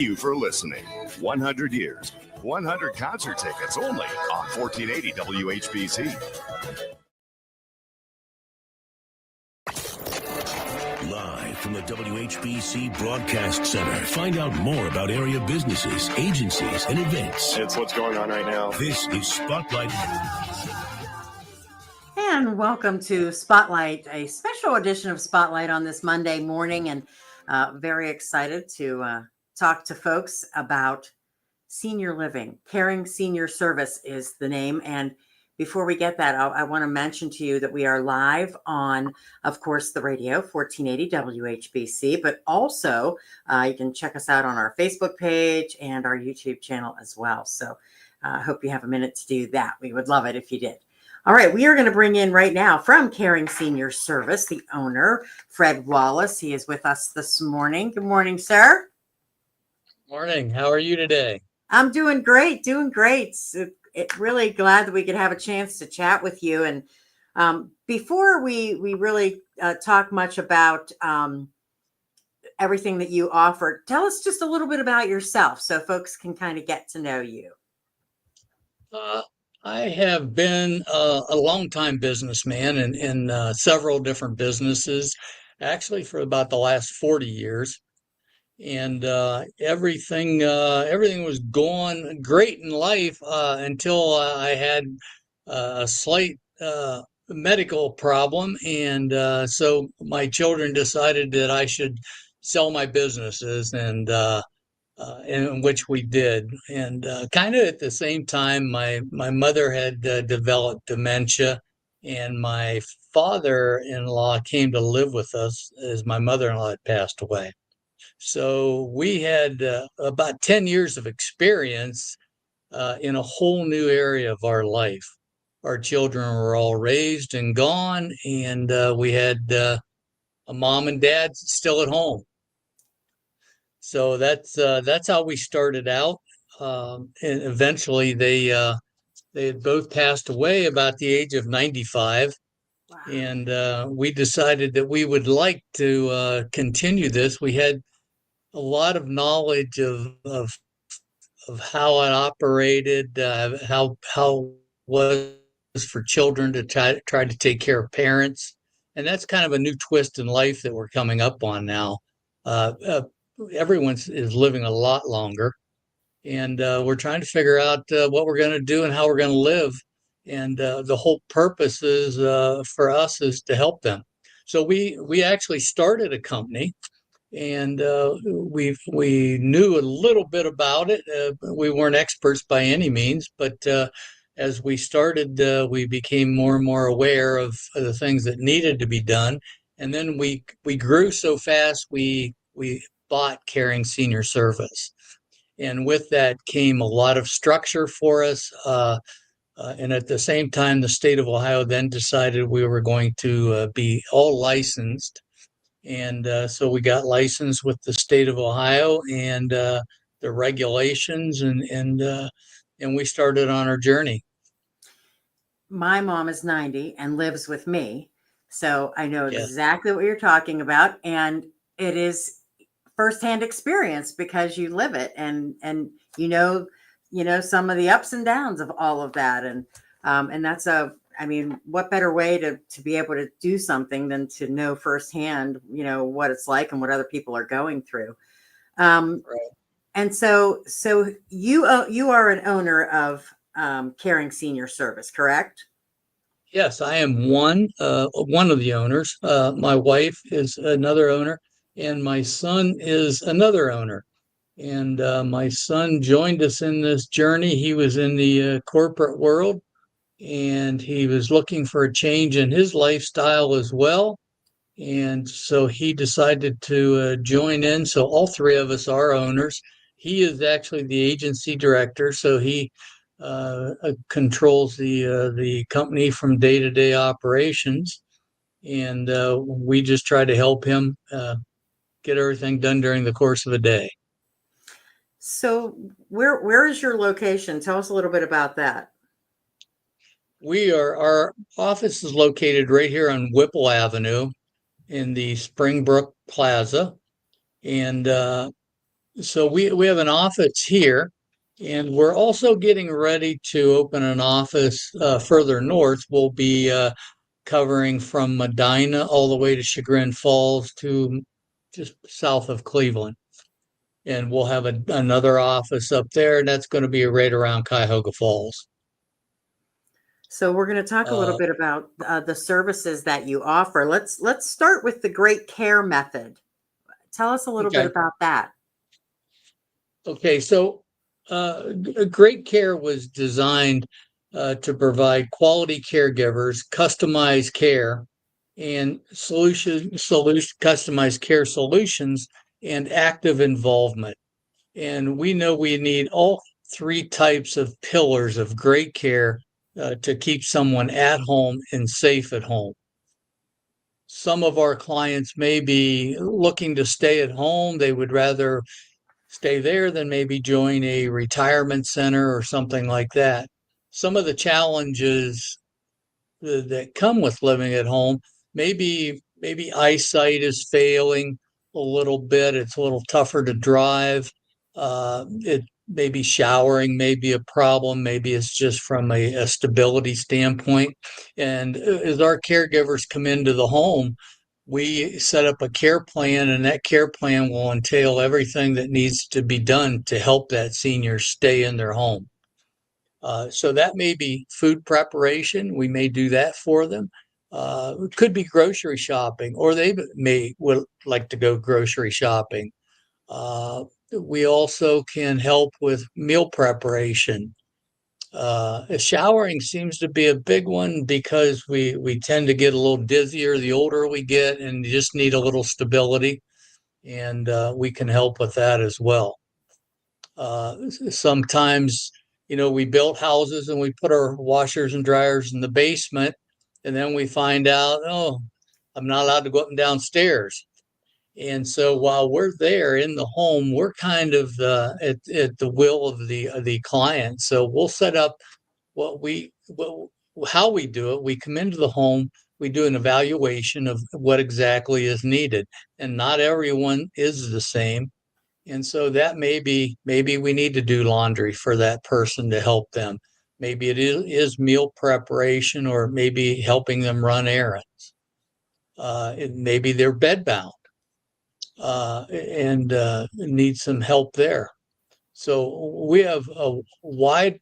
You for listening. 100 years, 100 concert tickets only on 1480 WHBC. Live from the WHBC Broadcast Center. Find out more about area businesses, agencies, and events. It's what's going on right now. This is Spotlight. And welcome to Spotlight, a special edition of Spotlight on this Monday morning. And very excited to talk to folks about senior living. Caring Senior Service is the name. And before we get that, I want to mention to you that we are live on, of course, the radio, 1480 WHBC, but also you can check us out on our Facebook page and our YouTube channel as well. So I hope you have a minute to do that. We would love it if you did. All right, we are going to bring in right now from Caring Senior Service, the owner, Fred Wallace. He is with us this morning. Good morning, sir. Morning. How are you today? I'm doing great, really glad that we could have a chance to chat with you. And before we really talk much about everything that you offer, tell us just a little bit about yourself so folks can kind of get to know you. I have been a longtime businessman in several different businesses, actually for about the last 40 years. And everything was going great in life until I had a slight medical problem, and so my children decided that I should sell my businesses, and in which we did. And kind of at the same time, my mother had developed dementia, and my father-in-law came to live with us as my mother-in-law had passed away. So we had about 10 years of experience in a whole new area of our life. Our children were all raised and gone, and we had a mom and dad still at home. So that's how we started out. And eventually they had both passed away about the age of 95. Wow. And we decided that we would like to continue this. We had a lot of knowledge of how it operated, how it was for children to try to take care of parents, and that's kind of a new twist in life that we're coming up on now. Everyone is living a lot longer, and we're trying to figure out what we're going to do and how we're going to live. And the whole purpose is for us is to help them. So we actually started a company. And we knew a little bit about it. We weren't experts by any means, but as we started, we became more and more aware of the things that needed to be done. And then we grew so fast, we bought Caring Senior Service. And with that came a lot of structure for us. And at the same time, the state of Ohio then decided we were going to be all licensed. And so we got licensed with the state of Ohio and the regulations, and we started on our journey. My mom is 90 and lives with me, so I know exactly what you're talking about, and it is firsthand experience because you live it, and you know some of the ups and downs of all of that, and that's what better way to be able to do something than to know firsthand, what it's like and what other people are going through. Right. And so you are an owner of Caring Senior Service, correct? Yes, I am one of the owners. My wife is another owner, and my son is another owner. And my son joined us in this journey. He was in the corporate world, and he was looking for a change in his lifestyle as well. And so he decided to join in. So all three of us are owners. He is actually the agency director, so he controls the company from day-to-day operations. And we just try to help him get everything done during the course of a day. So where is your location? Tell us a little bit about that. Our office is located right here on Whipple Avenue in the Springbrook Plaza. And So we have an office here, and we're also getting ready to open an office further north. We'll be covering from Medina all the way to Chagrin Falls to just south of Cleveland. And we'll have another office up there, and that's going to be right around Cuyahoga Falls. So we're going to talk a little Uh, bit about the services that you offer. Let's start with the Great Care method. Tell us a little bit okay. about that. Okay. So Great Care was designed to provide quality caregivers, customized care, and customized care solutions, and active involvement. And we know we need all three types of pillars of great care to keep someone at home and safe at home. Some of our clients may be looking to stay at home. They would rather stay there than maybe join a retirement center or something like that. Some of the challenges that come with living at home, maybe eyesight is failing a little bit. It's a little tougher to drive. It maybe showering may be a problem. Maybe it's just from a stability standpoint. And as our caregivers come into the home, we set up a care plan, and that care plan will entail everything that needs to be done to help that senior stay in their home. So that may be food preparation. We may do that for them. It could be grocery shopping, or they would like to go grocery shopping. We also can help with meal preparation. Showering seems to be a big one because we tend to get a little dizzier the older we get, and you just need a little stability, and we can help with that as well. Sometimes, we built houses and we put our washers and dryers in the basement, and then we find out, oh, I'm not allowed to go up and downstairs. And so while we're there in the home, we're kind of at the will of the client. So we'll set up how we do it. We come into the home, we do an evaluation of what exactly is needed, and not everyone is the same. And so that maybe we need to do laundry for that person to help them. Maybe it is meal preparation, or maybe helping them run errands. Maybe they're bedbound and need some help there. So we have a wide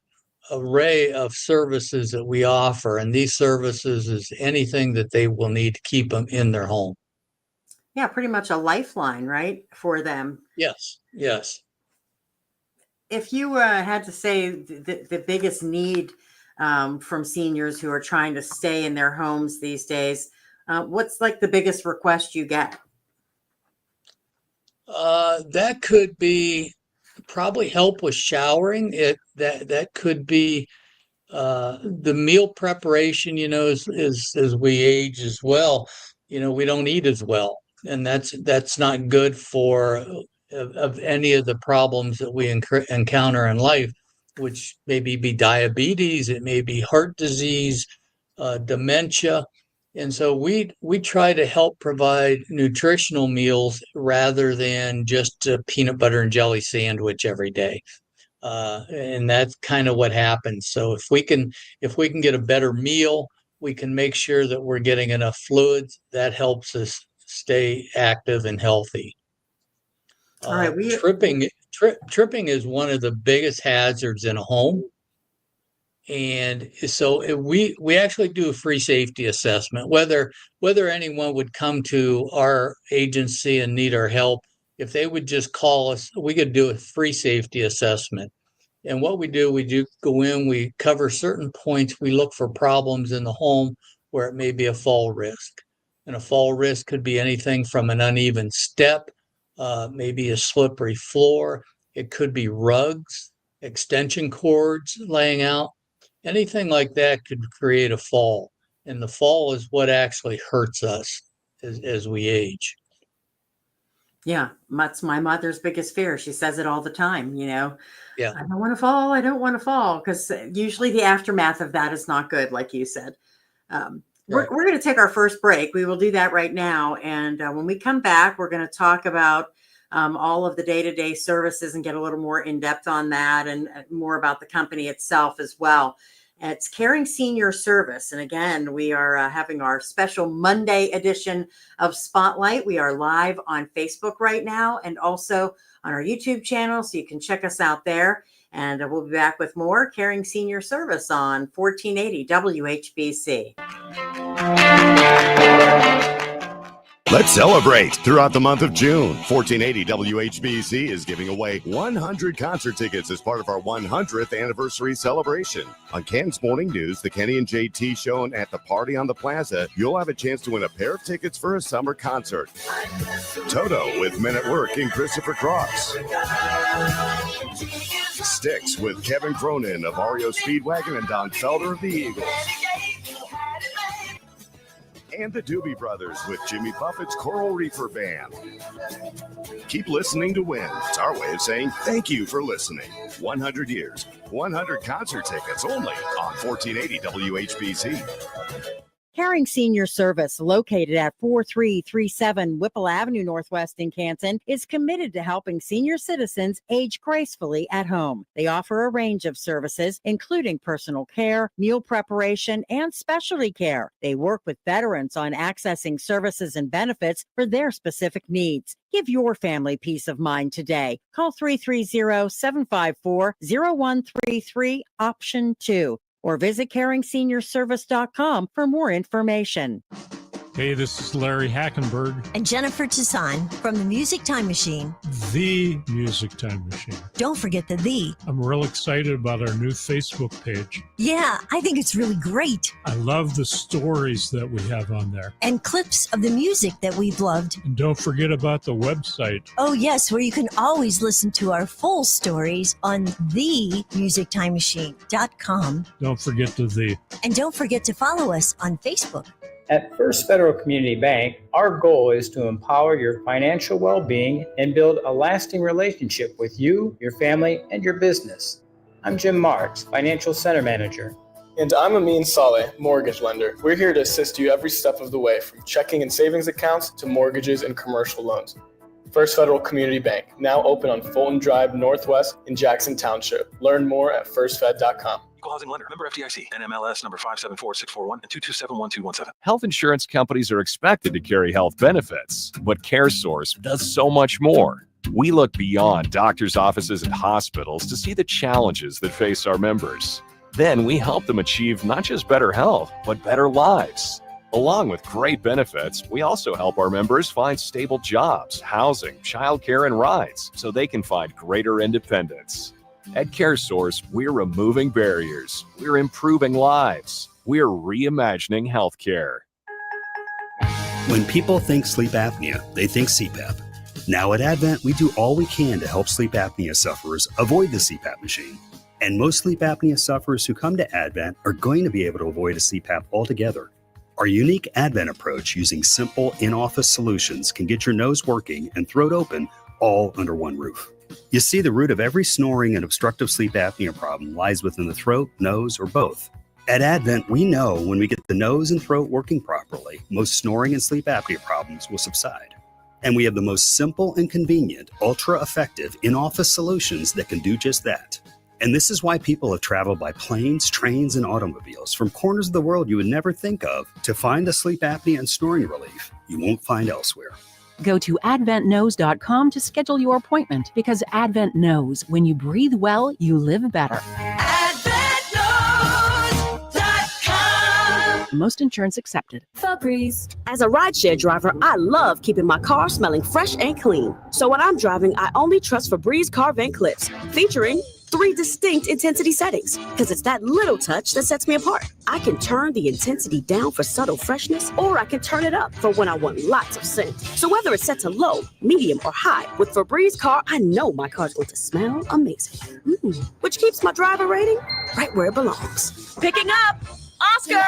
array of services that we offer, and these services is anything that they will need to keep them in their home. Yeah, pretty much a lifeline, right, for them. Yes, yes. If you had to say the biggest need from seniors who are trying to stay in their homes these days, what's like the biggest request you get? That could be probably help with showering. That could be the meal preparation. As we age as well, we don't eat as well, and that's not good for of any of the problems that we encounter in life, which maybe be diabetes, it may be heart disease, dementia. And so we try to help provide nutritional meals rather than just a peanut butter and jelly sandwich every day. And that's kind of what happens. So if we can get a better meal, we can make sure that we're getting enough fluids. That helps us stay active and healthy. All right, Tripping is one of the biggest hazards in a home. And so we actually do a free safety assessment, whether anyone would come to our agency and need our help. If they would just call us, we could do a free safety assessment. And what we do go in, we cover certain points. We look for problems in the home where it may be a fall risk. And a fall risk could be anything from an uneven step, maybe a slippery floor. It could be rugs, extension cords laying out. Anything like that could create a fall. And the fall is what actually hurts us as we age. Yeah, that's my mother's biggest fear. She says it all the time, Yeah. I don't want to fall. I don't want to fall, because usually the aftermath of that is not good, like you said. We're Right. going to take our first break. We will do that right now. And when we come back, we're going to talk about all of the day-to-day services and get a little more in depth on that and more about the company itself as well. It's Caring Senior Service. And again, we are having our special Monday edition of Spotlight. We are live on Facebook right now and also on our YouTube channel, so you can check us out there. And we'll be back with more Caring Senior Service on 1480 WHBC. Let's celebrate throughout the month of June. 1480 WHBC is giving away 100 concert tickets as part of our 100th anniversary celebration. On Ken's Morning News, the Kenny and JT show at the Party on the Plaza, you'll have a chance to win a pair of tickets for a summer concert. Toto with Men at Work and Christopher Cross. Sticks with Kevin Cronin of REO Speedwagon and Don Felder of the Eagles. And the Doobie Brothers with Jimmy Buffett's Coral Reefer Band. Keep listening to win. It's our way of saying thank you for listening. 100 years, 100 concert tickets only on 1480 WHBC. Caring Senior Service, located at 4337 Whipple Avenue Northwest in Canton, is committed to helping senior citizens age gracefully at home. They offer a range of services, including personal care, meal preparation, and specialty care. They work with veterans on accessing services and benefits for their specific needs. Give your family peace of mind today. Call 330-754-0133, option 2. Or visit CaringSeniorService.com for more information. Hey, this is Larry Hackenberg. And Jennifer Toussaint from the Music Time Machine. The Music Time Machine. Don't forget the "the." I'm real excited about our new Facebook page. Yeah, I think it's really great. I love the stories that we have on there. And clips of the music that we've loved. And don't forget about the website. Oh, yes, where you can always listen to our full stories on themusictimemachine.com. Don't forget the "the." And don't forget to follow us on Facebook. At First Federal Community Bank, our goal is to empower your financial well-being and build a lasting relationship with you, your family, and your business. I'm Jim Marks, Financial Center Manager. And I'm Amin Saleh, mortgage lender. We're here to assist you every step of the way, from checking and savings accounts to mortgages and commercial loans. First Federal Community Bank, now open on Fulton Drive Northwest in Jackson Township. Learn more at firstfed.com. Equal housing lender. Member FDIC. NMLS number 574641 and 2271217. Health insurance companies are expected to carry health benefits, but CareSource does so much more. We look beyond doctors' offices and hospitals to see the challenges that face our members. Then we help them achieve not just better health, but better lives. Along with great benefits, we also help our members find stable jobs, housing, childcare, and rides so they can find greater independence. At CareSource, we're removing barriers, we're improving lives, we're reimagining healthcare. When people think sleep apnea, they think CPAP. Now at Advent, we do all we can to help sleep apnea sufferers avoid the CPAP machine. And most sleep apnea sufferers who come to Advent are going to be able to avoid a CPAP altogether. Our unique Advent approach using simple in-office solutions can get your nose working and throat open all under one roof. You see, the root of every snoring and obstructive sleep apnea problem lies within the throat, nose, or both. At Advent, we know when we get the nose and throat working properly, most snoring and sleep apnea problems will subside. And we have the most simple and convenient, ultra-effective in-office solutions that can do just that. And this is why people have traveled by planes, trains, and automobiles from corners of the world you would never think of to find the sleep apnea and snoring relief you won't find elsewhere. Go to adventknows.com to schedule your appointment, because Advent knows when you breathe well, you live better. AdventKnows.com. Most insurance accepted. Febreze. As a rideshare driver, I love keeping my car smelling fresh and clean. So when I'm driving, I only trust Febreze car vent clips, featuring 3 distinct intensity settings, because it's that little touch that sets me apart. I can turn the intensity down for subtle freshness, or I can turn it up for when I want lots of scent. So whether it's set to low, medium, or high, with Febreze car, I know my car's going to smell amazing. Which keeps my driver rating right where it belongs. Picking up, Oscar!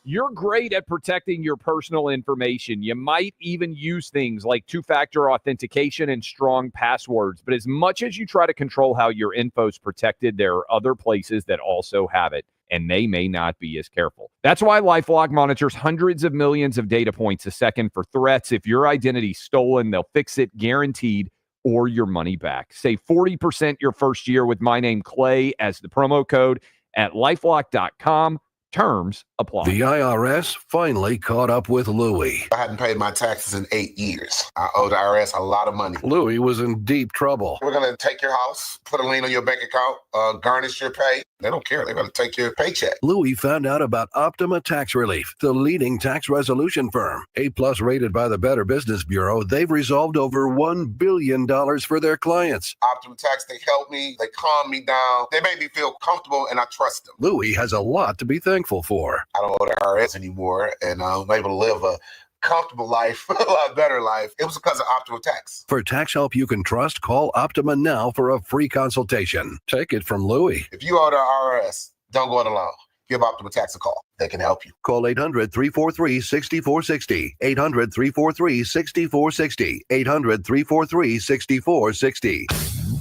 You're great at protecting your personal information. You might even use things like two-factor authentication and strong passwords. But as much as you try to control how your info is protected, there are other places that also have it. and they may not be as careful. That's why LifeLock monitors hundreds of millions of data points a second for threats. If your identity's stolen, they'll fix it guaranteed, or your money back. Save 40% your first year with my name Clay as the promo code at lifelock.com. Terms apply. The IRS finally caught up with Louie. I hadn't paid my taxes in 8 years. I owe the IRS a lot of money. Louie was in deep trouble. We're going to take your house, put a lien on your bank account, garnish your pay. They don't care. They're going to take your paycheck. Louie found out about Optima Tax Relief, the leading tax resolution firm. A-plus rated by the Better Business Bureau, they've resolved over $1 billion for their clients. Optima Tax, they help me. They calm me down. They make me feel comfortable, and I trust them. Louie has a lot to be thankful for. I don't owe the IRS anymore, and I'm able to live a comfortable life, a lot better life. It was because of Optima Tax. For tax help you can trust, call Optima now for a free consultation. Take it from Louie. If you owe the IRS, don't go it alone. Give Optima Tax a call. They can help you. Call 800-343-6460. 800-343-6460. 800-343-6460.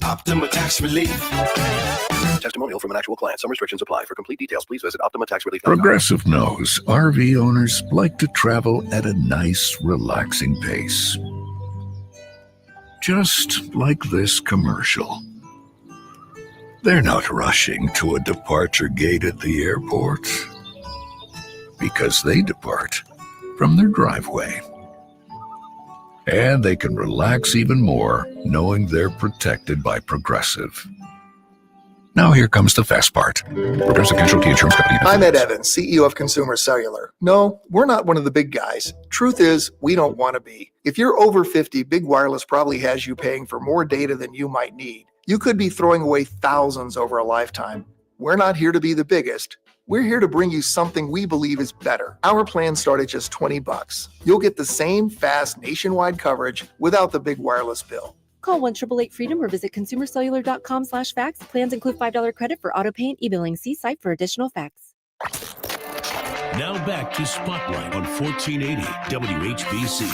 Optima Tax Relief. Testimonial from an actual client. Some restrictions apply. For complete details, please visit OptimaTaxRelief.com. Progressive knows RV owners like to travel at a nice, relaxing pace. Just like this commercial. They're not rushing to a departure gate at the airport because they depart from their driveway. And they can relax even more knowing they're protected by Progressive. Now here comes the fast part. Progressive Casualty Insurance Company. I'm Ed Evans, CEO of Consumer Cellular. No, we're not one of the big guys. Truth is, we don't want to be. If you're over 50, Big Wireless probably has you paying for more data than you might need. You could be throwing away thousands over a lifetime. We're not here to be the biggest. We're here to bring you something we believe is better. Our plans start at just $20. You'll get the same fast nationwide coverage without the big wireless bill. Call 1-888-FREEDOM or visit consumercellular.com/facts. Plans include $5 credit for auto pay and e-billing. See site for additional facts. Now back to Spotlight on 1480 WHBC.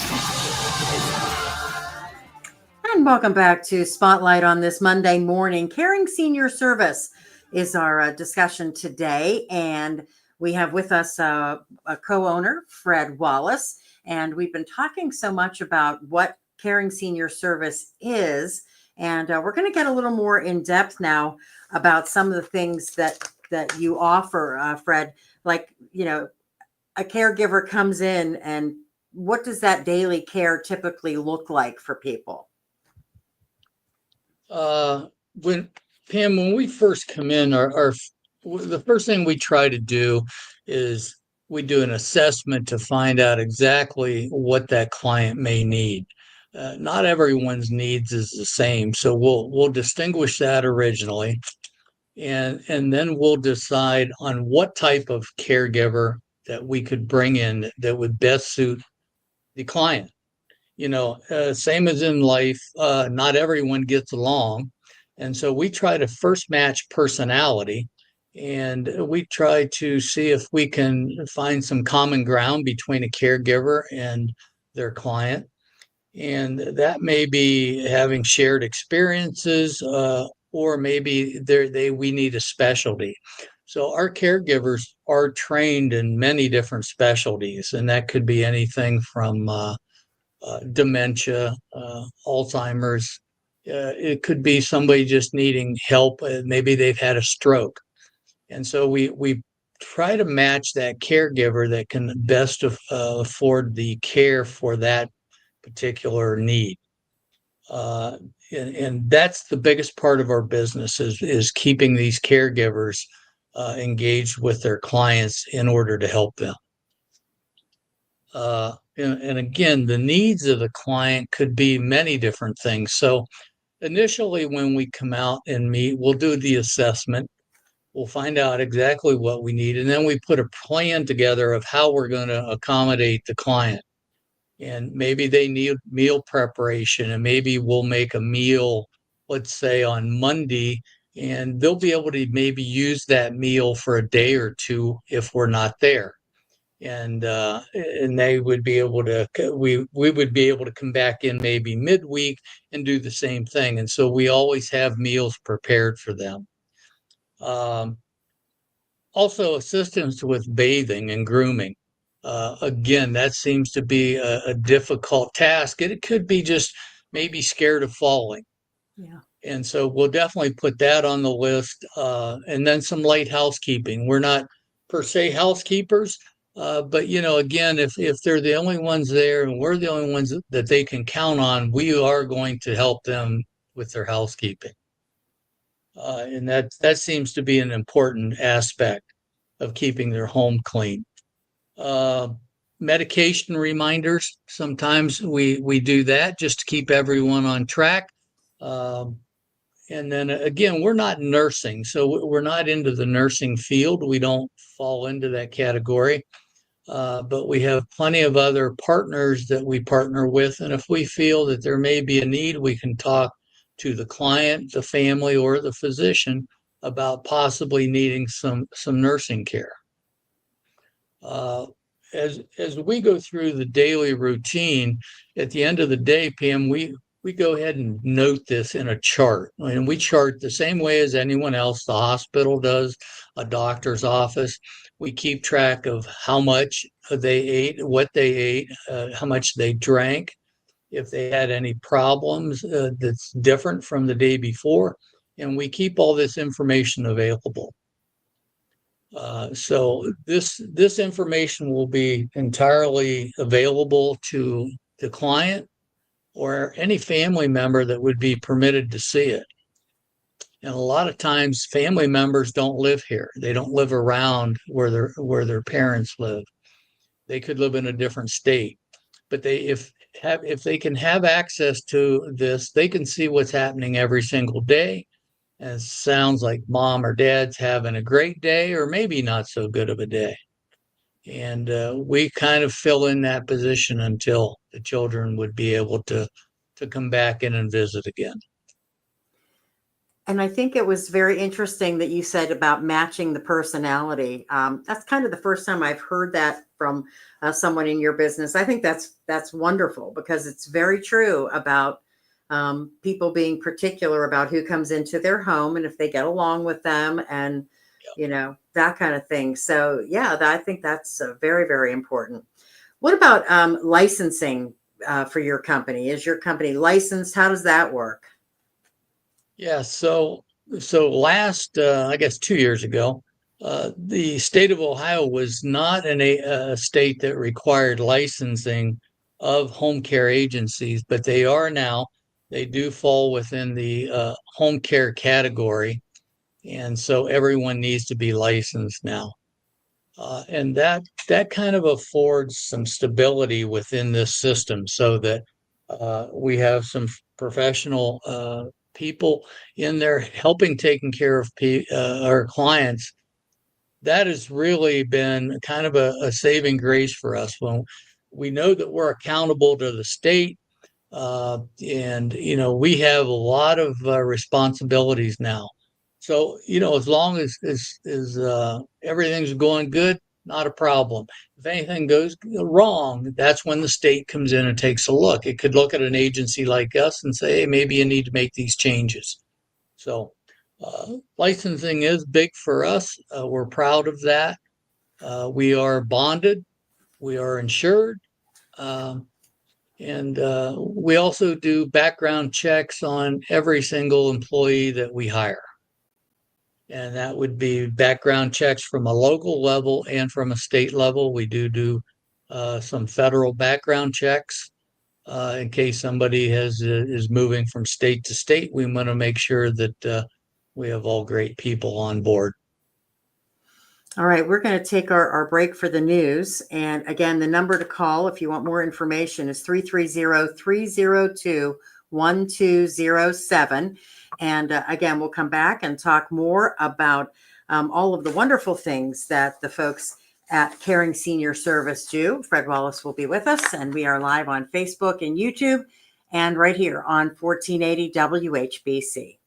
And welcome back to Spotlight on this Monday morning. Caring Senior Service is our discussion today. And we have with us a co-owner, Fred Wallace. And we've been talking so much about what Caring Senior Service is. And we're going to get a little more in depth now about some of the things that you offer, Fred. Like, you know, a caregiver comes in, and what does that daily care typically look like for people? When we first come in, the first thing we try to do is we do an assessment to find out exactly what that client may need. Not everyone's needs is the same, so we'll distinguish that originally, and then we'll decide on what type of caregiver that we could bring in that would best suit the client. You know, same as in life, not everyone gets along, and so we try to first match personality, and we try to see if we can find some common ground between a caregiver and their client. And that may be having shared experiences, or maybe we need a specialty. So our caregivers are trained in many different specialties, and that could be anything from dementia, Alzheimer's. It could be somebody just needing help. Maybe they've had a stroke. And so we try to match that caregiver that can best afford the care for that particular need. And that's the biggest part of our business is keeping these caregivers engaged with their clients in order to help them. And again, the needs of the client could be many different things. So initially, when we come out and meet, we'll do the assessment. We'll find out exactly what we need, and then we put a plan together of how we're going to accommodate the client. And maybe they need meal preparation, and maybe we'll make a meal, let's say on Monday, and they'll be able to maybe use that meal for a day or two if we're not there. And they would be able to, we would be able to come back in maybe midweek and do the same thing. And so we always have meals prepared for them. Also, assistance with bathing and grooming. Again, that seems to be a difficult task. It could be just maybe scared of falling. Yeah. And so we'll definitely put that on the list. And then some light housekeeping. We're not per se housekeepers, but again, if they're the only ones there and we're the only ones that they can count on, we are going to help them with their housekeeping. And that seems to be an important aspect of keeping their home clean. Medication reminders. Sometimes we do that just to keep everyone on track. And then again, we're not nursing, so we're not into the nursing field. We don't fall into that category. But we have plenty of other partners that we partner with. And if we feel that there may be a need, we can talk to the client, the family, or the physician about possibly needing some nursing care. As we go through the daily routine, at the end of the day, Pam, we go ahead and note this in a chart. And we chart the same way as anyone else. The hospital does, a doctor's office. We keep track of how much they ate, what they ate, how much they drank, if they had any problems that's different from the day before. And we keep all this information available. So this information will be entirely available to the client or any family member that would be permitted to see it. And a lot of times family members don't live here. They don't live around where their parents live. They could live in a different state. But if they can have access to this, they can see what's happening every single day. And it sounds like mom or dad's having a great day or maybe not so good of a day. And we kind of fill in that position until the children would be able to come back in and visit again. And I think it was very interesting that you said about matching the personality. That's kind of the first time I've heard that from someone in your business. I think that's wonderful because it's very true about people being particular about who comes into their home and if they get along with them and, that kind of thing. So, yeah, I think that's very, very important. What about licensing for your company? Is your company licensed? How does that work? Yeah, so last, I guess 2 years ago, the state of Ohio was not a state that required licensing of home care agencies, but they are now. They do fall within the home care category, and so everyone needs to be licensed now. And that kind of affords some stability within this system so that we have some professional people in there helping taking care of our clients. That has really been kind of a saving grace for us when we know that we're accountable to the state. And we have a lot of responsibilities now. So as long as everything's going good, not a problem. If anything goes wrong, that's when the state comes in and takes a look. It could look at an agency like us and say, hey, maybe you need to make these changes. So licensing is big for us. We're proud of that. We are bonded. We are insured. And we also do background checks on every single employee that we hire. And that would be background checks from a local level and from a state level. We do some federal background checks in case somebody is moving from state to state. We want to make sure that we have all great people on board. All right, we're going to take our break for the news. And again, the number to call if you want more information is 330-302-1207. And again, we'll come back and talk more about all of the wonderful things that the folks at Caring Senior Service do. Fred Wallace will be with us, and we are live on Facebook and YouTube and right here on 1480 WHBC.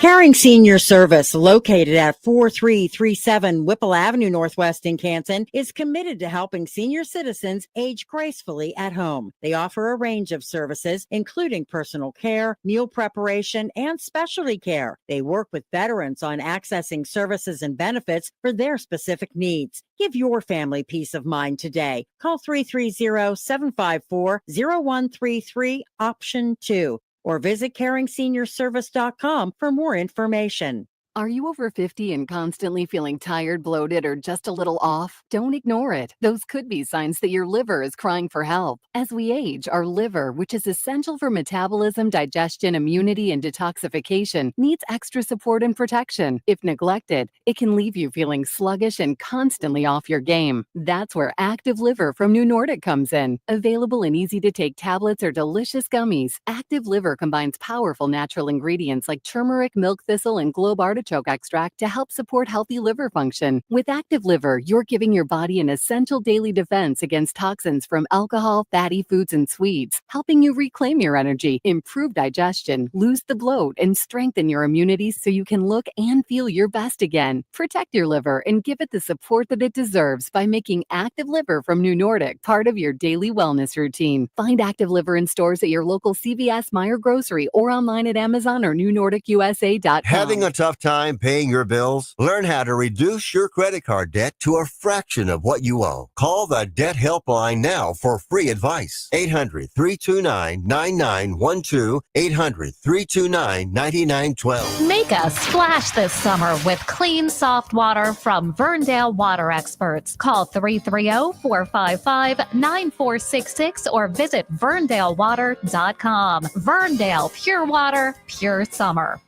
Caring Senior Service, located at 4337 Whipple Avenue Northwest in Canton, is committed to helping senior citizens age gracefully at home. They offer a range of services, including personal care, meal preparation, and specialty care. They work with veterans on accessing services and benefits for their specific needs. Give your family peace of mind today. Call 330-754-0133, option 2. Or visit CaringSeniorService.com for more information. Are you over 50 and constantly feeling tired, bloated, or just a little off? Don't ignore it. Those could be signs that your liver is crying for help. As we age, our liver, which is essential for metabolism, digestion, immunity, and detoxification, needs extra support and protection. If neglected, it can leave you feeling sluggish and constantly off your game. That's where Active Liver from New Nordic comes in. Available in easy-to-take tablets or delicious gummies, Active Liver combines powerful natural ingredients like turmeric, milk thistle, and globe artichoke extract to help support healthy liver function. With Active Liver, you're giving your body an essential daily defense against toxins from alcohol, fatty foods, and sweets, helping you reclaim your energy, improve digestion, lose the bloat, and strengthen your immunity so you can look and feel your best again. Protect your liver and give it the support that it deserves by making Active Liver from New Nordic part of your daily wellness routine. Find Active Liver in stores at your local CVS, Meijer Grocery, or online at Amazon or NewNordicUSA.com. Having a tough time paying your bills? Learn how to reduce your credit card debt to a fraction of what you owe. Call the Debt Helpline now for free advice. 800-329-9912. 800-329-9912. Make a splash this summer with clean, soft water from Verndale Water Experts. Call 330-455-9466 or visit VerndaleWater.com. Verndale Pure Water, Pure Summer.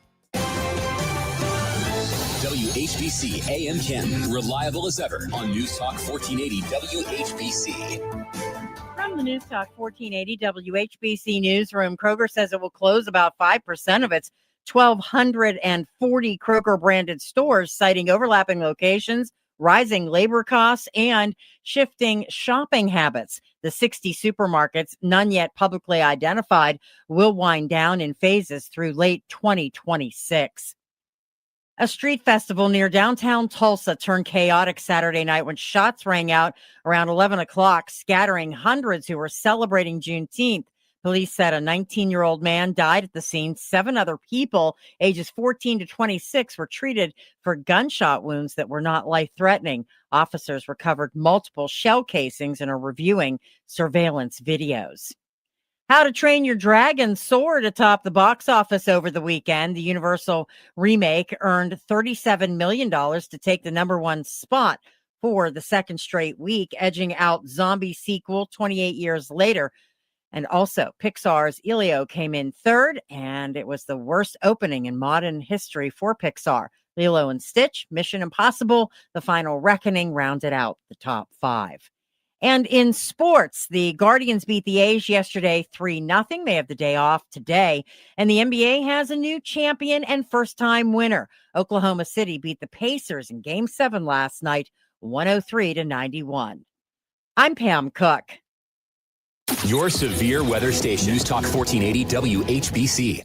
WHBC AM Canton, reliable as ever on News Talk 1480 WHBC. From the News Talk 1480 WHBC newsroom, Kroger says it will close about 5% of its 1,240 Kroger branded stores, citing overlapping locations, rising labor costs, and shifting shopping habits. The 60 supermarkets, none yet publicly identified, will wind down in phases through late 2026. A street festival near downtown Tulsa turned chaotic Saturday night when shots rang out around 11 o'clock, scattering hundreds who were celebrating Juneteenth. Police said a 19-year-old man died at the scene. 7 other people, ages 14 to 26, were treated for gunshot wounds that were not life-threatening. Officers recovered multiple shell casings and are reviewing surveillance videos. How to Train Your Dragon soared atop the box office over the weekend. The Universal remake earned $37 million to take the #1 spot for the second straight week, edging out Zombie sequel 28 years later. And also, Pixar's Elio came in third, and it was the worst opening in modern history for Pixar. Lilo and Stitch, Mission Impossible, The Final Reckoning rounded out the top 5. And in sports, the Guardians beat the A's yesterday 3-0. They have the day off today. And the NBA has a new champion and first-time winner. Oklahoma City beat the Pacers in Game 7 last night, 103-91. I'm Pam Cook. Your severe weather station, News Talk 1480 WHBC.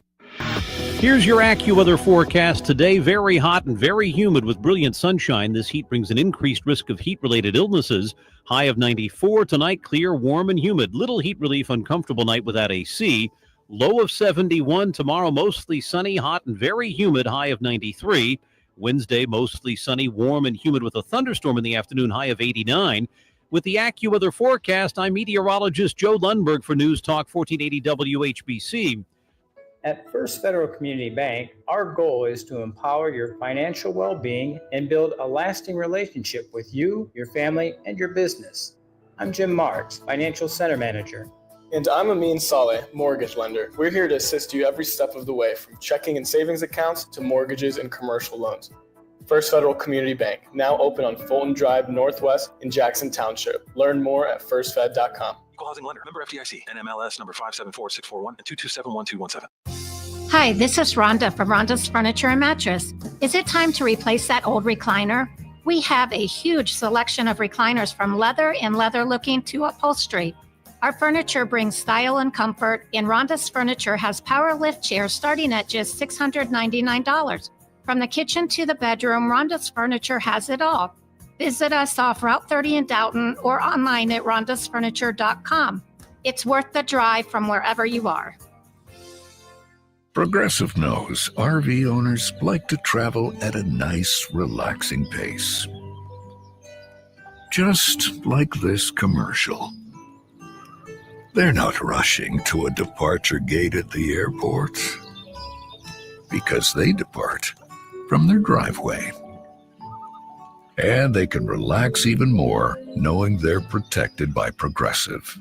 Here's your AccuWeather forecast today. Very hot and very humid with brilliant sunshine. This heat brings an increased risk of heat-related illnesses. High of 94 tonight, clear, warm, and humid. Little heat relief, uncomfortable night without AC. Low of 71 tomorrow, mostly sunny, hot, and very humid. High of 93. Wednesday, mostly sunny, warm, and humid with a thunderstorm in the afternoon. High of 89. With the AccuWeather forecast, I'm meteorologist Joe Lundberg for News Talk 1480 WHBC. At First Federal Community Bank, our goal is to empower your financial well-being and build a lasting relationship with you, your family, and your business. I'm Jim Marks, Financial Center Manager. And I'm Amin Saleh, mortgage lender. We're here to assist you every step of the way, from checking and savings accounts to mortgages and commercial loans. First Federal Community Bank, now open on Fulton Drive Northwest in Jackson Township. Learn more at firstfed.com. Equal housing lender. Member FDIC. NMLS number 574641 and 2271217. Hi, this is Rhonda from Rhonda's Furniture and Mattress. Is it time to replace that old recliner? We have a huge selection of recliners from leather and leather looking to upholstery. Our furniture brings style and comfort, and Rhonda's Furniture has power lift chairs starting at just $699. From the kitchen to the bedroom, Rhonda's Furniture has it all. Visit us off Route 30 in Dalton or online at rondasfurniture.com. It's worth the drive from wherever you are. Progressive knows RV owners like to travel at a nice, relaxing pace. Just like this commercial. They're not rushing to a departure gate at the airport because they depart from their driveway. And they can relax even more knowing they're protected by Progressive.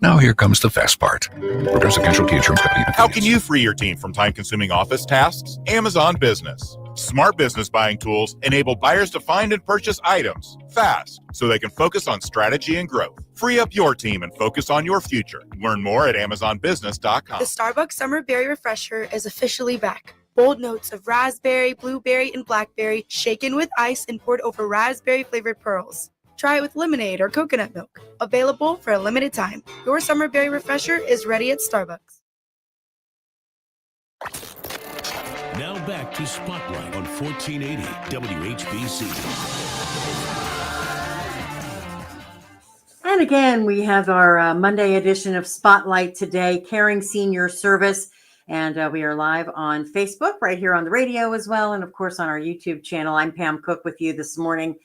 Now here comes the fast part. Progressive Casualty Insurance Company. How can you free your team from time-consuming office tasks? Amazon Business. Smart business buying tools enable buyers to find and purchase items fast so they can focus on strategy and growth. Free up your team and focus on your future. Learn more at amazonbusiness.com. The Starbucks Summer Berry Refresher is officially back. Bold notes of raspberry, blueberry, and blackberry shaken with ice and poured over raspberry-flavored pearls. Try it with lemonade or coconut milk. Available for a limited time. Your Summer Berry Refresher is ready at Starbucks. Now back to Spotlight on 1480 WHBC. And again, we have our Monday edition of Spotlight today, Caring Senior Service. And we are live on Facebook, right here on the radio as well. And of course, on our YouTube channel. I'm Pam Cook with you this morning.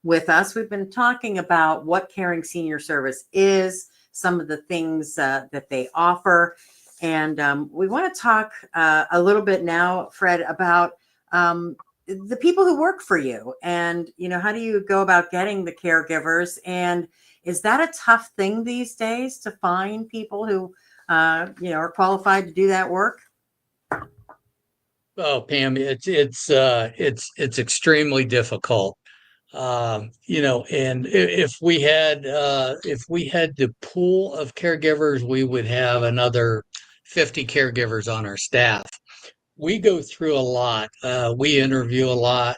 With us, we've been talking about what Caring Senior Service is, some of the things that they offer. And we want to talk a little bit now, Fred, about the people who work for you. And, you know, how do you go about getting the caregivers? And is that a tough thing these days to find people who, are qualified to do that work? Oh, Pam, it's extremely difficult. And if we had the pool of caregivers, we would have another 50 caregivers on our staff. We go through a lot. We interview a lot.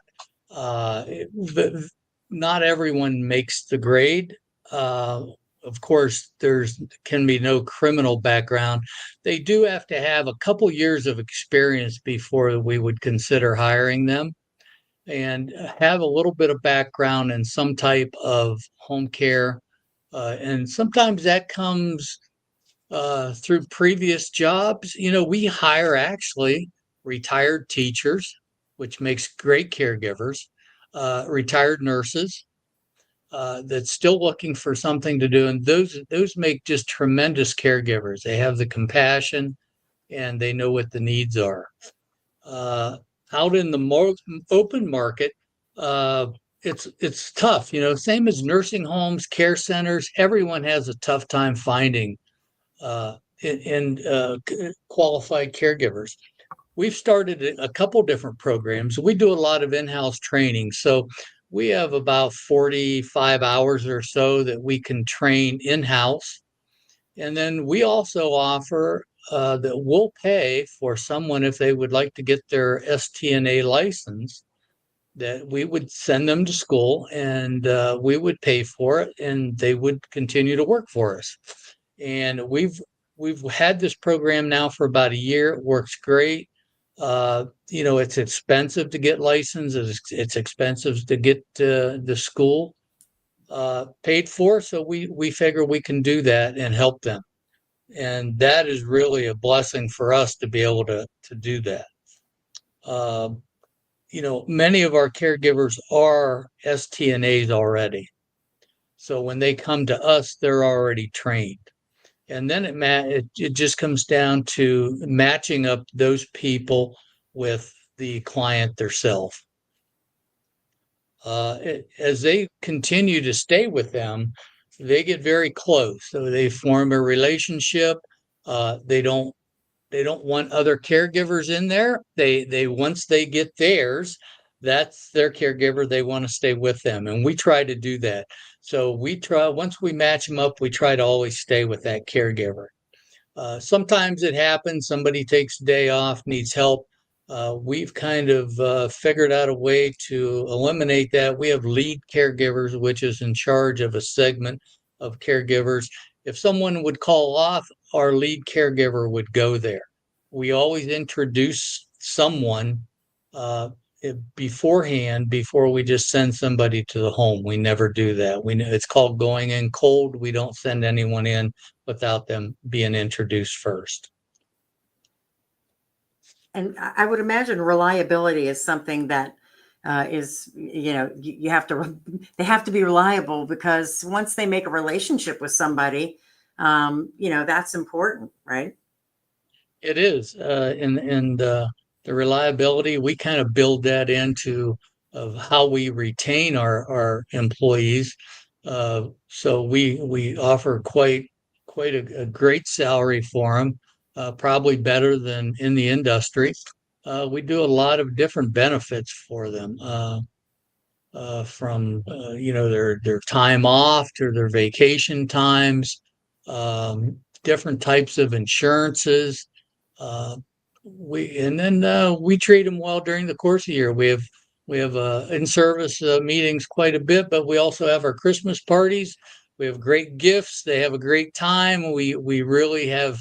Not everyone makes the grade. Of course, can be no criminal background. They do have to have a couple years of experience before we would consider hiring them, and have a little bit of background in some type of home care. And sometimes that comes through previous jobs. You know, we hire actually retired teachers, which makes great caregivers, retired nurses that's still looking for something to do. And those make just tremendous caregivers. They have the compassion and they know what the needs are. Out in the open market, it's tough, same as nursing homes, care centers. Everyone has a tough time finding qualified caregivers. We've started a couple different programs. We do a lot of in-house training. So we have about 45 hours or so that we can train in-house. And then we also offer that we'll pay for someone if they would like to get their STNA license, that we would send them to school and we would pay for it and they would continue to work for us. And we've had this program now for about a year. It works great. It's expensive to get licensed. It's expensive to get the school paid for. So we figure we can do that and help them. And that is really a blessing for us to be able to do that. Many of our caregivers are STNAs already. So when they come to us, they're already trained. And then it just comes down to matching up those people with the client themselves. As they continue to stay with them, they get very close. So they form a relationship. They don't want other caregivers in there. They once they get theirs, that's their caregiver. They want to stay with them. And we try to do that. So once we match them up, we try to always stay with that caregiver. Sometimes it happens, somebody takes a day off, needs help. We've kind of figured out a way to eliminate that. We have lead caregivers, which is in charge of a segment of caregivers. If someone would call off, our lead caregiver would go there. We always introduce someone beforehand before we just send somebody to the home. We never do that. It's called going in cold. We don't send anyone in without them being introduced first. And I would imagine reliability is something that is, you have to, they have to be reliable, because once they make a relationship with somebody, that's important, right? It is. And the reliability, we kind of build that into of how we retain our employees. So we offer quite a great salary for them. Probably better than in the industry. We do a lot of different benefits for them, from their time off to their vacation times, different types of insurances. We treat them well during the course of the year. We have in-service meetings quite a bit, but we also have our Christmas parties. We have great gifts. They have a great time. We really have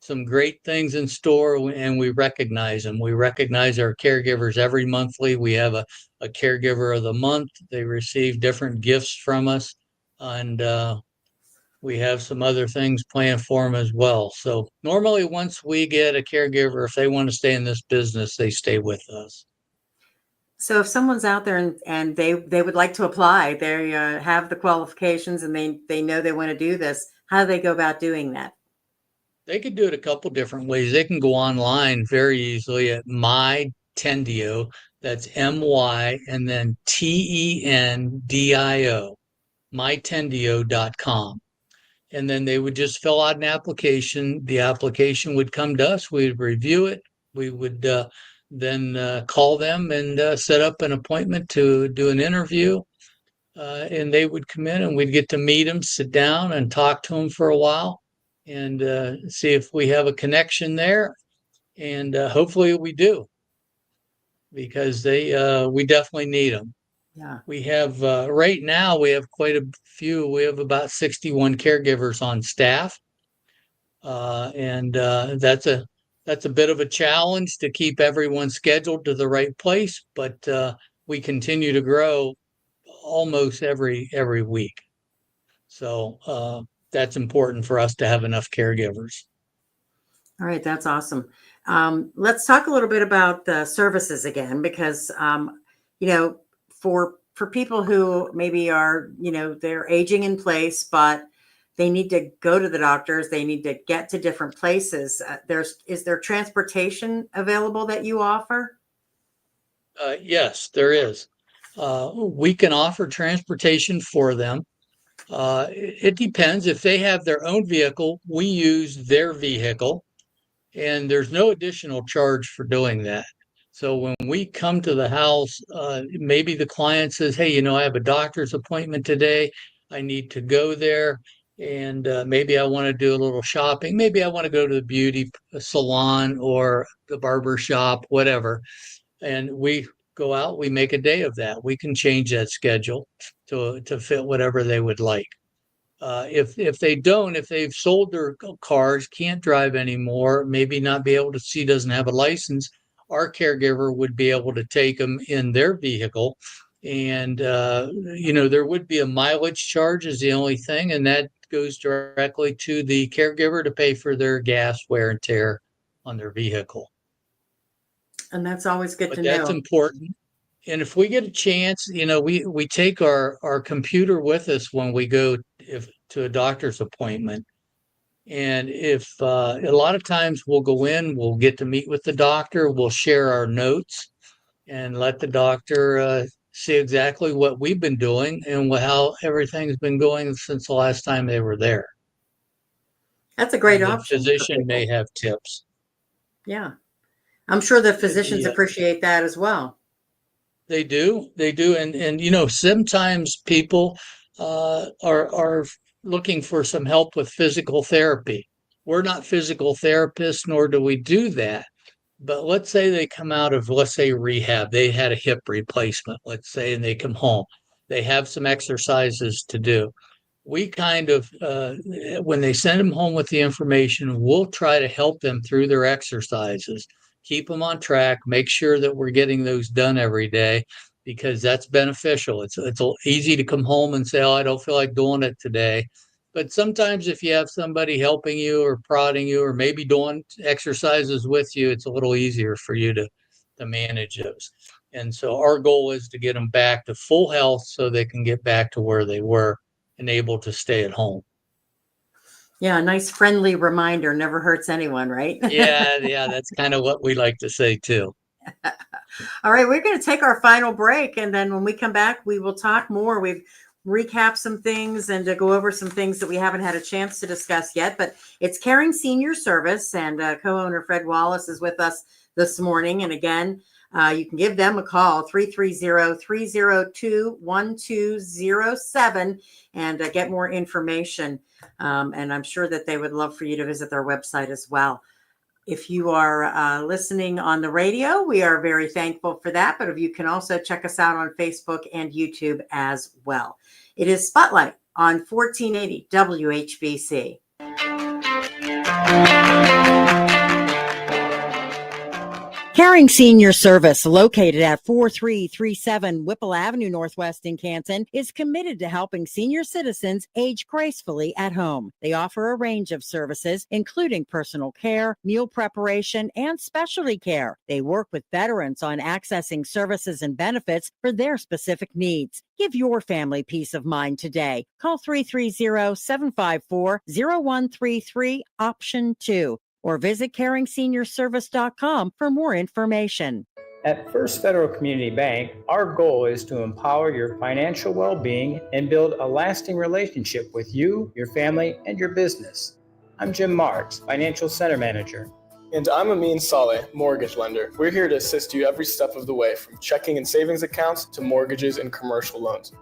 some great things in store, and we recognize them. We recognize our caregivers every monthly. We have a caregiver of the month. They receive different gifts from us, and we have some other things planned for them as well. So normally once we get a caregiver, if they want to stay in this business, they stay with us. So if someone's out there and they would like to apply, they have the qualifications and they know they want to do this, how do they go about doing that? They could do it a couple different ways. They can go online very easily at MyTendio. That's MY and then TENDIO, mytendio.com. And then they would just fill out an application. The application would come to us. We'd review it. We would then call them and set up an appointment to do an interview. And they would come in and we'd get to meet them, sit down and talk to them for a while, and see if we have a connection there. And hopefully we do, because we definitely need them. Yeah. We have right now we have quite a few. We have about 61 caregivers on staff, and that's a bit of a challenge to keep everyone scheduled to the right place. But we continue to grow almost every week, so that's important for us to have enough caregivers. All right, that's awesome. Let's talk a little bit about the services again, because for people who maybe are, they're aging in place, but they need to go to the doctors, they need to get to different places. Is there transportation available that you offer? Yes, there is. We can offer transportation for them. It depends. If they have their own vehicle, we use their vehicle, and there's no additional charge for doing that. So when we come to the house, maybe the client says, hey, I have a doctor's appointment today. I need to go there. And maybe I want to do a little shopping. Maybe I want to go to the beauty salon or the barber shop, whatever. And we go out, we make a day of that. We can change that schedule to fit whatever they would like. If they don't, if they've sold their cars, can't drive anymore, maybe not be able to see, doesn't have a license, our caregiver would be able to take them in their vehicle. And, there would be a mileage charge is the only thing. And that goes directly to the caregiver to pay for their gas wear and tear on their vehicle. And that's always good to know. That's important. And if we get a chance, we take our computer with us when we go to a doctor's appointment. And if a lot of times we'll go in, we'll get to meet with the doctor, we'll share our notes and let the doctor see exactly what we've been doing and how everything's been going since the last time they were there. That's a great option. The physician may have tips. Yeah. I'm sure the physicians appreciate that as well. They do. And sometimes people are looking for some help with physical therapy. We're not physical therapists, nor do we do that. But let's say they come out of, let's say, rehab. They had a hip replacement, let's say, and they come home. They have some exercises to do. We kind of, when they send them home with the information, we'll try to help them through their exercises, keep them on track, make sure that we're getting those done every day, because that's beneficial. It's easy to come home and say, oh, I don't feel like doing it today. But sometimes if you have somebody helping you or prodding you or maybe doing exercises with you, it's a little easier for you to manage those. And so our goal is to get them back to full health so they can get back to where they were and able to stay at home. Yeah, a nice friendly reminder never hurts anyone, right? Yeah, that's kind of what we like to say too. All right, we're going to take our final break, and then when we come back, we will talk more. We've recapped some things and to go over some things that we haven't had a chance to discuss yet, but it's Caring Senior Service, and co-owner Fred Wallace is with us this morning. And again, you can give them a call, 330-302-1207, and get more information. And I'm sure that they would love for you to visit their website as well. If you are listening on the radio, we are very thankful for that. But if you can also check us out on Facebook and YouTube as well. It is Spotlight on 1480 WHBC. Caring Senior Service, located at 4337 Whipple Avenue Northwest in Canton, is committed to helping senior citizens age gracefully at home. They offer a range of services, including personal care, meal preparation, and specialty care. They work with veterans on accessing services and benefits for their specific needs. Give your family peace of mind today. Call 330-754-0133, option 2. Or visit CaringSeniorService.com for more information. At First Federal Community Bank, our goal is to empower your financial well-being and build a lasting relationship with you, your family, and your business. I'm Jim Marks, Financial Center Manager. And I'm Amin Saleh, mortgage lender. We're here to assist you every step of the way, from checking and savings accounts to mortgages and commercial loans.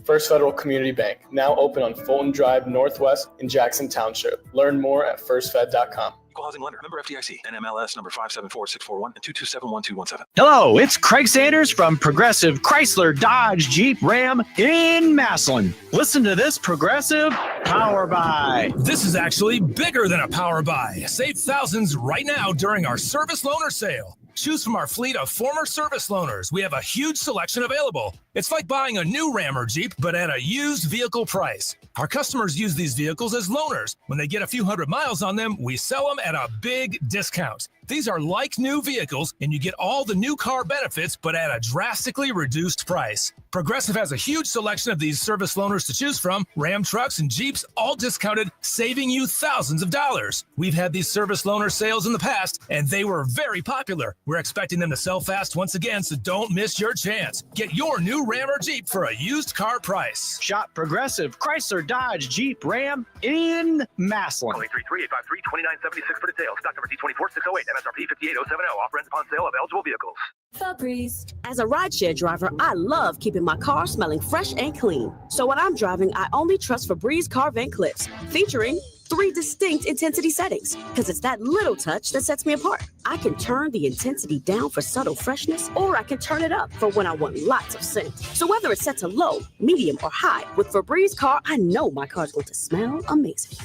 First Federal Community Bank, now open on Fulton Drive Northwest in Jackson Township. Learn more at firstfed.com. Equal housing lender. Member FDIC. NMLS number 574641 and 2271217. Hello, it's Craig Sanders from Progressive Chrysler Dodge Jeep Ram in Massillon. Listen to this Progressive Power Buy. This is actually bigger than a Power Buy. Save thousands right now during our service loaner sale. Choose from our fleet of former service loaners. We have a huge selection available. It's like buying a new Ram or Jeep, but at a used vehicle price. Our customers use these vehicles as loaners. When they get a few hundred miles on them, we sell them at a big discount. These are like new vehicles, and you get all the new car benefits, but at a drastically reduced price. Progressive has a huge selection of these service loaners to choose from. Ram trucks and Jeeps, all discounted, saving you thousands of dollars. We've had these service loaner sales in the past, and they were very popular. We're expecting them to sell fast once again, so don't miss your chance. Get your new Ram or Jeep for a used car price. Shop Progressive Chrysler Dodge Jeep Ram in Massillon. 833-853-2976 for details. Stock number D24608, MSRP 58070. Offer ends upon sale of eligible vehicles. Febreze. As a rideshare driver, I love keeping my car smelling fresh and clean. So when I'm driving, I only trust Febreze car vent clips, featuring 3 distinct intensity settings, because it's that little touch that sets me apart. I can turn the intensity down for subtle freshness, or I can turn it up for when I want lots of scent. So whether it's set to low, medium, or high, with Febreze car, I know my car's going to smell amazing.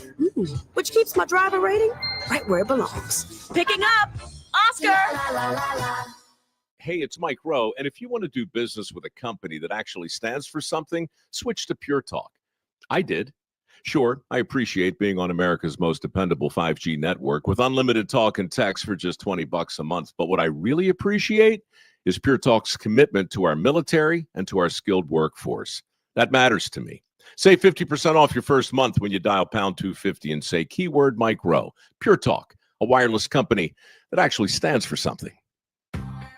Which keeps my driver rating right where it belongs. Picking up, Oscar! Hey, it's Mike Rowe, and if you want to do business with a company that actually stands for something, switch to Pure Talk. I did. Sure, I appreciate being on America's most dependable 5G network with unlimited talk and text for just $20 a month. But what I really appreciate is Pure Talk's commitment to our military and to our skilled workforce. That matters to me. Save 50% off your first month when you dial pound 250 and say keyword Mike Rowe. Pure Talk, a wireless company that actually stands for something.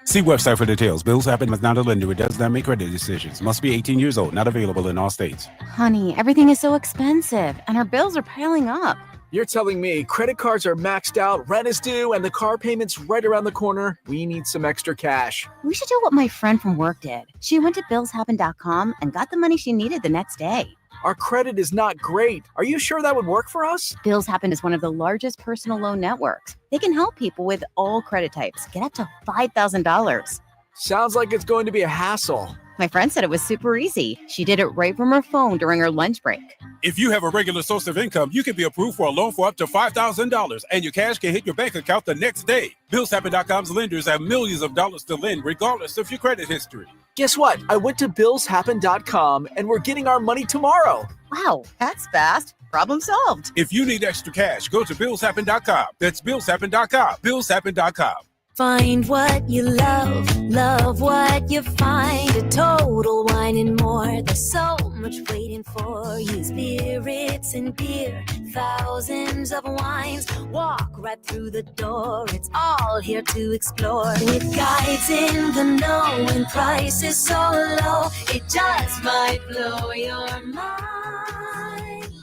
See website for details. Bills happen with not a lender. It does not make credit decisions. Must be 18 years old. Not available in all states. Honey, everything is so expensive, and our bills are piling up. You're telling me credit cards are maxed out, rent is due, and the car payment's right around the corner? We need some extra cash. We should do what my friend from work did. She went to billshappen.com and got the money she needed the next day. Our credit is not great. Are you sure that would work for us? Bills Happen is one of the largest personal loan networks. They can help people with all credit types get up to $5,000. Sounds like it's going to be a hassle. My friend said it was super easy. She did it right from her phone during her lunch break. If you have a regular source of income, you can be approved for a loan for up to $5,000, and your cash can hit your bank account the next day. BillsHappen.com's lenders have millions of dollars to lend, regardless of your credit history. Guess what? I went to BillsHappen.com, and we're getting our money tomorrow. Wow, that's fast. Problem solved. If you need extra cash, go to BillsHappen.com. That's BillsHappen.com. BillsHappen.com. Find what you love, love what you find. A Total Wine and More. There's so much waiting for you. Spirits and beer, thousands of wines. Walk right through the door. It's all here to explore. With guides in the know and prices so low, it just might blow your mind.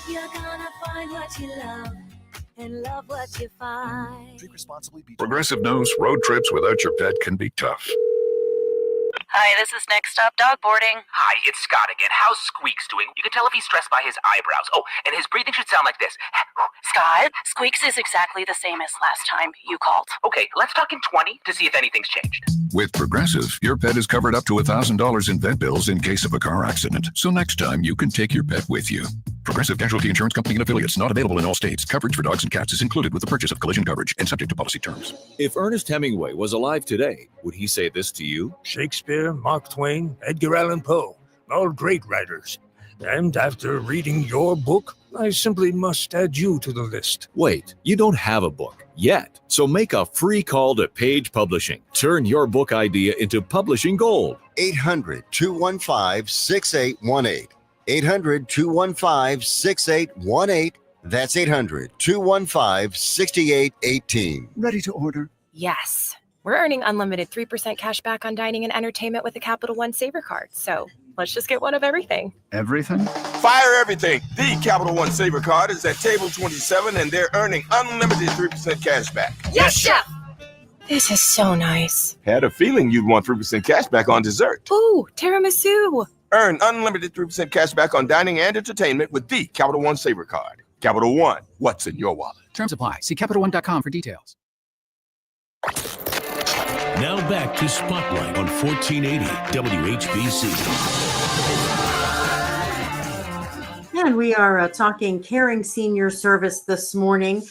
You're gonna find what you love and love what you find. Drink responsibly. Progressive knows road trips without your pet can be tough. Hi, this is Next Stop Dog Boarding. Hi, it's Scott again. How's Squeaks doing? You can tell if he's stressed by his eyebrows. Oh, and his breathing should sound like this. Scott, Squeaks is exactly the same as last time you called. Okay, let's talk in 20 to see if anything's changed. With Progressive, your pet is covered up to $1,000 in vet bills in case of a car accident. So next time, you can take your pet with you. Progressive Casualty Insurance Company and affiliates, not available in all states. Coverage for dogs and cats is included with the purchase of collision coverage and subject to policy terms. If Ernest Hemingway was alive today, would he say this to you? Shakespeare, Mark Twain, Edgar Allan Poe, all great writers. And after reading your book, I simply must add you to the list. Wait, you don't have a book yet. So make a free call to Page Publishing. Turn your book idea into publishing gold. 800-215-6818. 800-215-6818. That's 800-215-6818. Ready to order? Yes. We're earning unlimited 3% cash back on dining and entertainment with a Capital One Saver card. So let's just get one of everything. Everything? Fire everything. The Capital One Saver card is at table 27 and they're earning unlimited 3% cash back. Yes, Chef! This is so nice. Had a feeling you'd want 3% cash back on dessert. Ooh, tiramisu. Earn unlimited 3% cash back on dining and entertainment with the Capital One Saver card. Capital One, what's in your wallet? Terms apply. See CapitalOne.com for details. Now back to Spotlight on 1480 WHBC. And we are talking Caring Senior Service this morning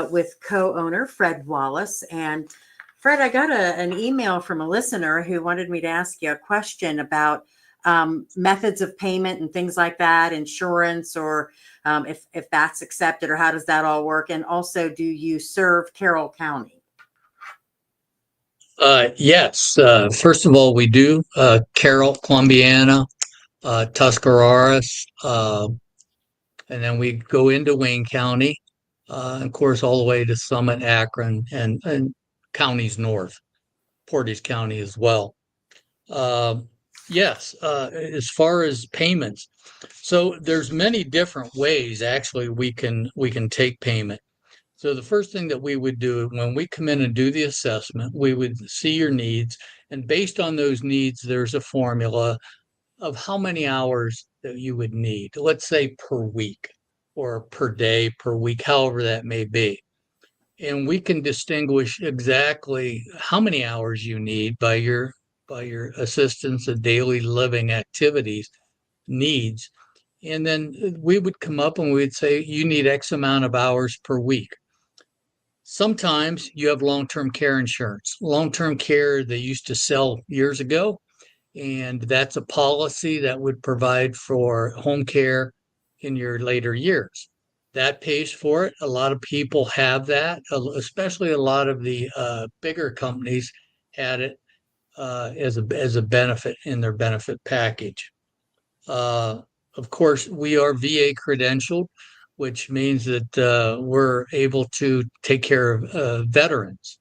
with co-owner Fred Wallace. And Fred, I got an email from a listener who wanted me to ask you a question about methods of payment and things like that, insurance, or if that's accepted, or how does that all work? And also, do you serve Carroll County? Yes. First of all, we do Carroll, Columbiana, Tuscarawas, and then we go into Wayne County, of course, all the way to Summit, Akron, and counties north, Portage County as well. Yes, as far as payments, so there's many different ways actually we can take payment. So the first thing that we would do when we come in and do the assessment, we would see your needs, and based on those needs, there's a formula of how many hours that you would need, let's say per week or per day, per week, however that may be. And we can distinguish exactly how many hours you need by your assistance of daily living activities needs. And then we would come up and we'd say, you need X amount of hours per week. Sometimes you have long-term care insurance. Long-term care, they used to sell years ago, and that's a policy that would provide for home care in your later years. That pays for it. A lot of people have that, especially a lot of the bigger companies had it as a benefit in their benefit package. Of course, we are VA credentialed, which means that we're able to take care of veterans.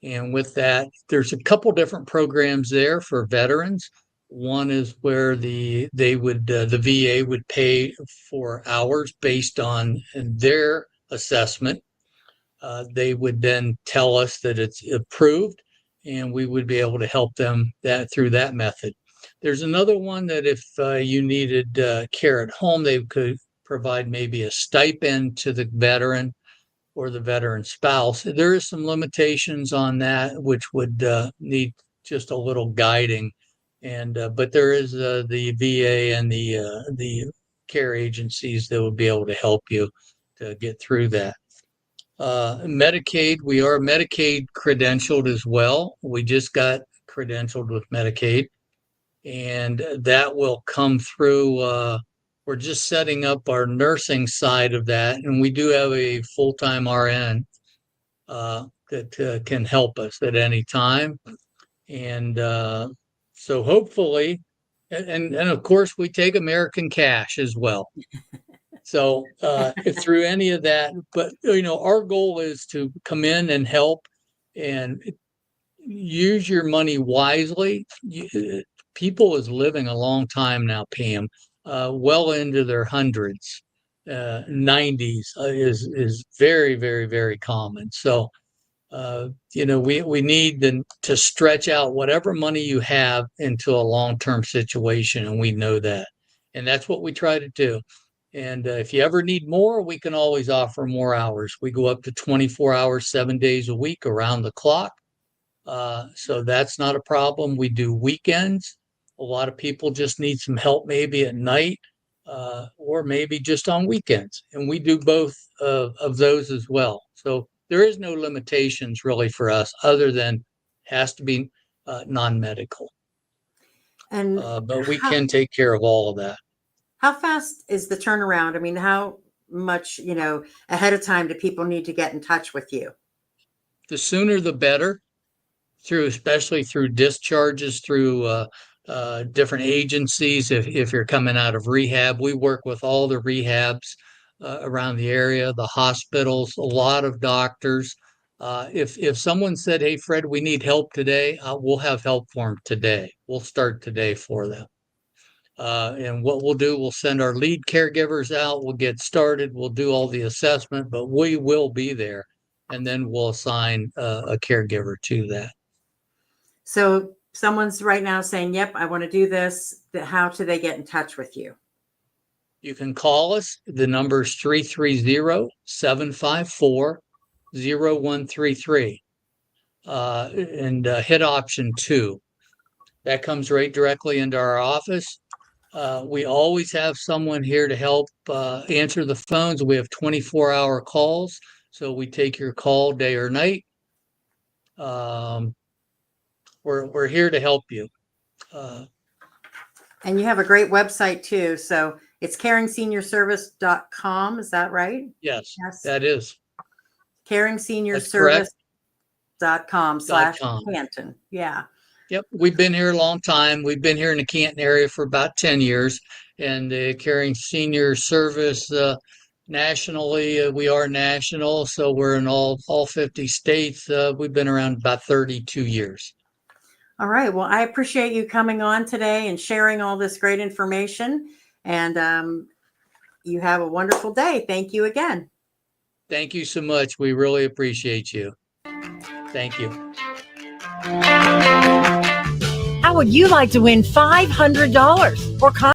And with that, there's a couple different programs there for veterans. One is where the VA would pay for hours based on their assessment. They would then tell us that it's approved, and we would be able to help them through that method. There's another one that if you needed care at home, they could provide maybe a stipend to the veteran or the veteran spouse. There is some limitations on that, which would need just a little guiding. And but there is the VA and the care agencies that would be able to help you to get through that. Medicaid, we are Medicaid credentialed as well. We just got credentialed with Medicaid, and that will come through. We're just setting up our nursing side of that, and we do have a full-time RN that can help us at any time. And so hopefully, and of course, we take American cash as well. So if through any of that, but our goal is to come in and help and use your money wisely. People is living a long time now, Pam. Well into their hundreds, 90s is very, very, very common. So, we need to stretch out whatever money you have into a long-term situation, and we know that. And that's what we try to do. And if you ever need more, we can always offer more hours. We go up to 24 hours, 7 days a week around the clock. So that's not a problem. We do weekends. A lot of people just need some help maybe at night or maybe just on weekends. And we do both of those as well. So there is no limitations really for us other than has to be non-medical. And but we can take care of all of that. How fast is the turnaround? I mean, how much, ahead of time do people need to get in touch with you? The sooner the better, especially through discharges, through different agencies. If you're coming out of rehab, we work with all the rehabs around the area, the hospitals, a lot of doctors. If someone said, "Hey, Fred, we need help today," we'll have help for them today. We'll start today for them. And what we'll do, we'll send our lead caregivers out. We'll get started. We'll do all the assessment, but we will be there. And then we'll assign a caregiver to that. So someone's right now saying, yep, I want to do this. How do they get in touch with you? You can call us. The number is 330-754-0133 and hit option 2. That comes right directly into our office. We always have someone here to help answer the phones. We have 24-hour calls, so we take your call day or night. We're here to help you. And you have a great website too. So it's caringseniorservice.com. Is that right? Yes, that is. caringseniorservice.com/Canton. Yeah. Yep. We've been here a long time. We've been here in the Canton area for about 10 years. And the Caring Senior Service nationally, we are national. So we're in all 50 states. We've been around about 32 years. All right. Well, I appreciate you coming on today and sharing all this great information. And you have a wonderful day. Thank you again. Thank you so much. We really appreciate you. Thank you. How would you like to win $500 or